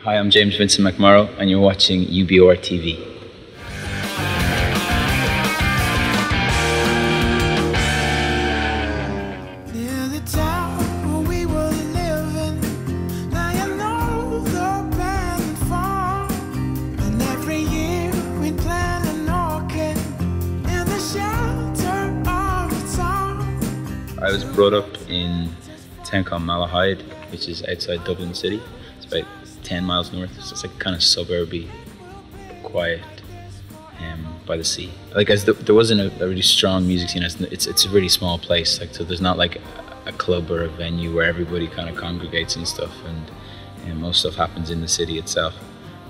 Hi, I'm James Vincent Mcmorrow, and you're watching UBR TV. I was brought up in a town called Malahide, which is outside Dublin City. It's about 10 miles north, so it's like kind of suburby, quiet, by the sea. Like, as there wasn't a really strong music scene. It's a really small place, like, so there's not like a club or a venue where everybody kind of congregates and stuff, and most stuff happens in the city itself.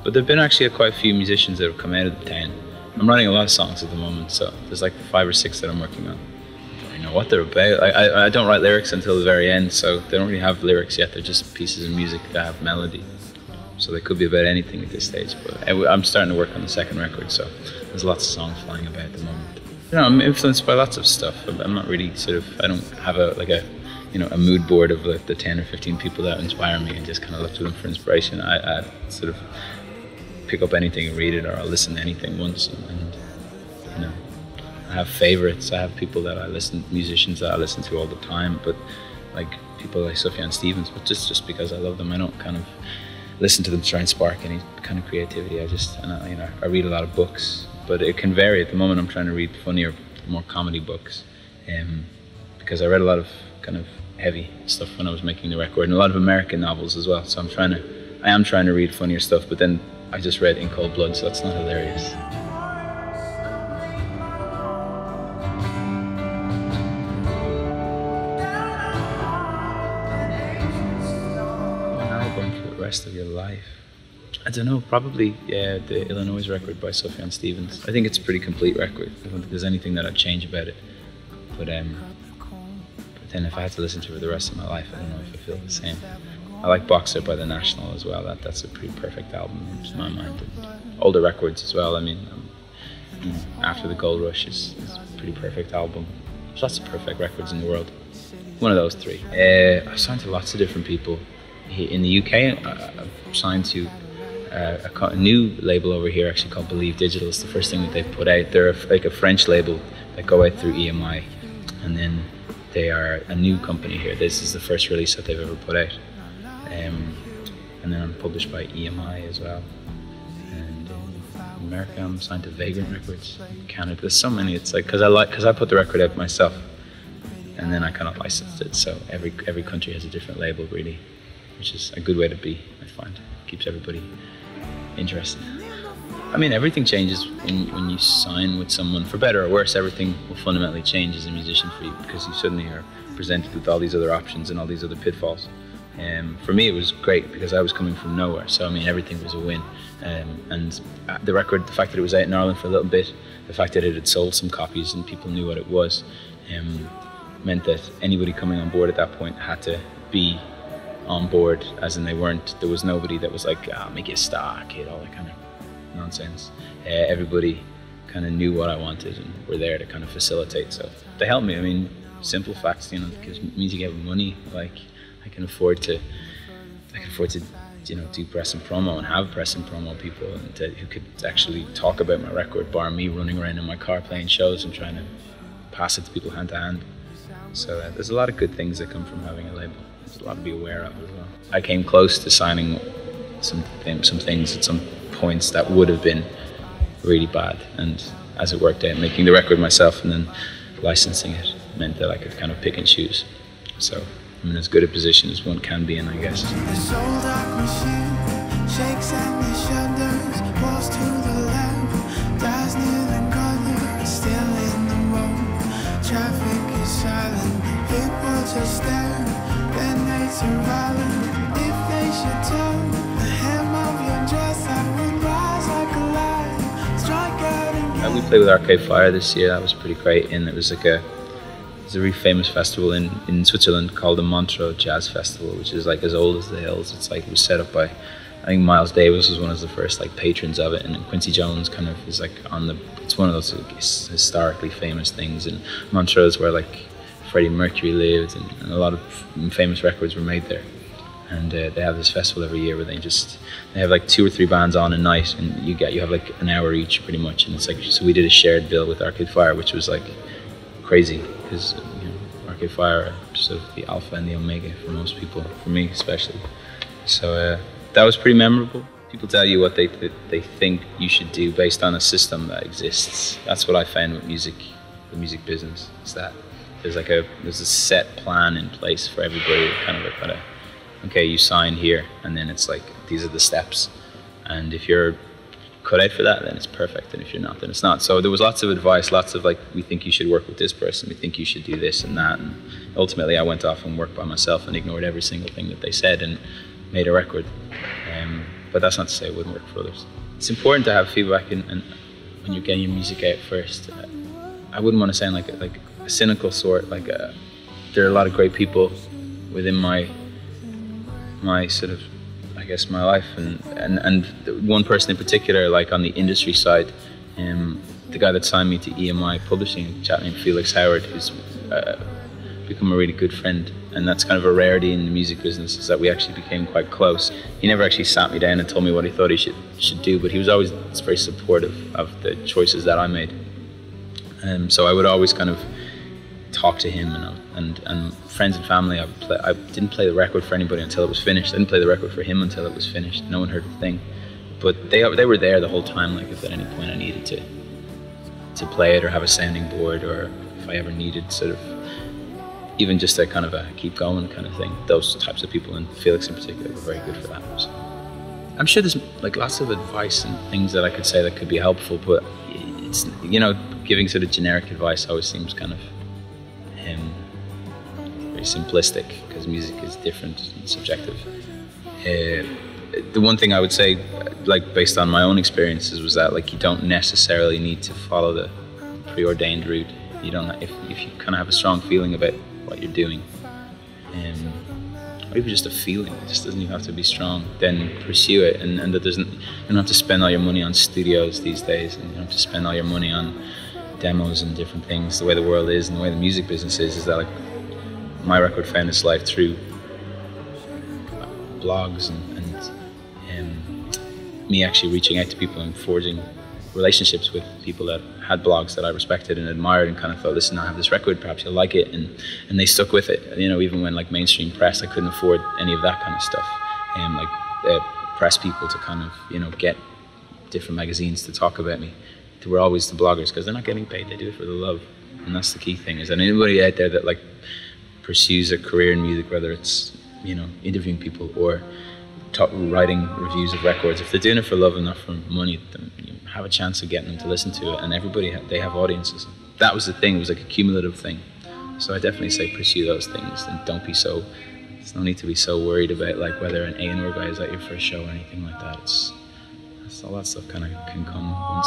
But there've been actually quite a few musicians that have come out of the town. I'm writing a lot of songs at the moment, so there's like 5 or 6 that I'm working on. I know what they're about. I don't write lyrics until the very end, so they don't really have lyrics yet. They're just pieces of music that have melody. So they could be about anything at this stage. But I'm starting to work on the second record, so there's lots of songs flying about at the moment. You know, I'm influenced by lots of stuff. I'm not really I don't have a mood board of the 10 or 15 people that inspire me and just kind of look to them for inspiration. I sort of pick up anything and read it, or I'll listen to anything once, and you know. I have favorites. I have people that musicians that I listen to all the time, but like people like Sufjan Stevens, but just because I love them. I don't kind of listen to them to try and spark any kind of creativity. I read a lot of books, but it can vary. At the moment I'm trying to read funnier, more comedy books, because I read a lot of kind of heavy stuff when I was making the record, and a lot of American novels as well. So I am trying to read funnier stuff, but then I just read In Cold Blood, so that's not hilarious. For the rest of your life, I don't know, probably the Illinois record by Sufjan Stevens. I think it's a pretty complete record. I don't think there's anything that I'd change about it, but then if I had to listen to it for the rest of my life, I don't know if I feel the same. I like Boxer by The National as well. That's a pretty perfect album in my mind. And older records as well. I mean, After the Gold Rush is a pretty perfect album. There's lots of perfect records in the world. One of those 3. I've signed to lots of different people. In the UK, I've signed to a new label over here, actually called Believe Digital. It's the first thing that they've put out. They're like a French label that go out through EMI, and then they are a new company here. This is the first release that they've ever put out, and then I'm published by EMI as well. And in America, I'm signed to Vagrant Records. In Canada, there's so many. It's like because I put the record out myself, and then I kind of licensed it. So every country has a different label, really, which is a good way to be, I find. It keeps everybody interested. I mean, everything changes when you sign with someone, for better or worse. Everything will fundamentally change as a musician for you, because you suddenly are presented with all these other options and all these other pitfalls. For me, it was great because I was coming from nowhere, so I mean, everything was a win. And the record, the fact that it was out in Ireland for a little bit, the fact that it had sold some copies and people knew what it was, meant that anybody coming on board at that point had to be on board, as in there was nobody that was like, make it a star, kid, all that kind of nonsense. Everybody kind of knew what I wanted and were there to kind of facilitate, so they helped me. I mean, simple facts, you know, because music gave me money. Like, I can afford to do press and promo and have press and promo people who could actually talk about my record, bar me running around in my car playing shows and trying to pass it to people hand to hand. So there's a lot of good things that come from having a label. There's a lot to be aware of as well. I came close to signing some things at some points that would have been really bad, and as it worked out, making the record myself and then licensing it meant that I could kind of pick and choose. So I'm in as good a position as one can be in, I guess. We played with Arcade Fire this year. That was pretty great, and it was like there's a really famous festival in Switzerland called the Montreux Jazz Festival, which is like as old as the hills. It's like, it was set up by, I think Miles Davis was one of the first like patrons of it, and Quincy Jones kind of is like it's one of those historically famous things, and Montreux is where like Freddie Mercury lived, and a lot of famous records were made there. and they have this festival every year where they have like 2 or 3 bands on a night, and you have like an hour each pretty much, and it's like, so we did a shared bill with Arcade Fire, which was like crazy, because Arcade Fire are sort of the alpha and the omega for most people, for me especially. So that was pretty memorable. People tell you what they think you should do based on a system that exists. That's what I found with music, the music business, is that there's a set plan in place for everybody, kind of like, okay, you sign here, and then it's like, these are the steps, and if you're cut out for that, then it's perfect, and if you're not, then it's not. So there was lots of advice, lots of like, we think you should work with this person, we think you should do this and that, and ultimately I went off and worked by myself and ignored every single thing that they said and made a record. But that's not to say it wouldn't work for others. It's important to have feedback, and when you're getting your music out first. I wouldn't want to sound like a cynical sort, like there are a lot of great people within my sort of, I guess, my life, and one person in particular, like on the industry side, the guy that signed me to EMI Publishing, a chap named Felix Howard, who's become a really good friend, and that's kind of a rarity in the music business, is that we actually became quite close. He never actually sat me down and told me what he thought he should do, but he was always very supportive of the choices that I made. So I would always kind of talk to him, and friends and family. I didn't play the record for anybody until it was finished. I didn't play the record for him until it was finished. No one heard a thing, but they were there the whole time. Like, if at any point I needed to play it or have a sounding board, or if I ever needed sort of even just a kind of a keep going kind of thing, those types of people, and Felix in particular, were very good for that. So I'm sure there's like lots of advice and things that I could say that could be helpful, but it's, giving sort of generic advice always seems kind of very simplistic, because music is different and subjective. The one thing I would say, like based on my own experiences, was that like you don't necessarily need to follow the preordained route. You don't, if you kind of have a strong feeling about what you're doing, or even just a feeling, it just doesn't even have to be strong, then pursue it, and that you don't have to spend all your money on studios these days, and you don't have to spend all your money on demos and different things. The way the world is and the way the music business is that like my record found its life through blogs and me actually reaching out to people and forging relationships with people that had blogs that I respected and admired, and kind of thought, listen, I have this record, perhaps you'll like it, and they stuck with it. Even when like mainstream press, I couldn't afford any of that kind of stuff, and press people to kind of get different magazines to talk about me. They were always the bloggers, because they're not getting paid, they do it for the love, and that's the key thing. Is that anybody out there that like pursues a career in music, whether it's interviewing people or writing reviews of records, if they're doing it for love and not for money, then you have a chance of getting them to listen to it. And everybody, they have audiences. That was the thing. It was like a cumulative thing. So I definitely say pursue those things, and don't be so. There's no need to be so worried about like whether an A&R guy is at your first show or anything like that. All that stuff kind of can come one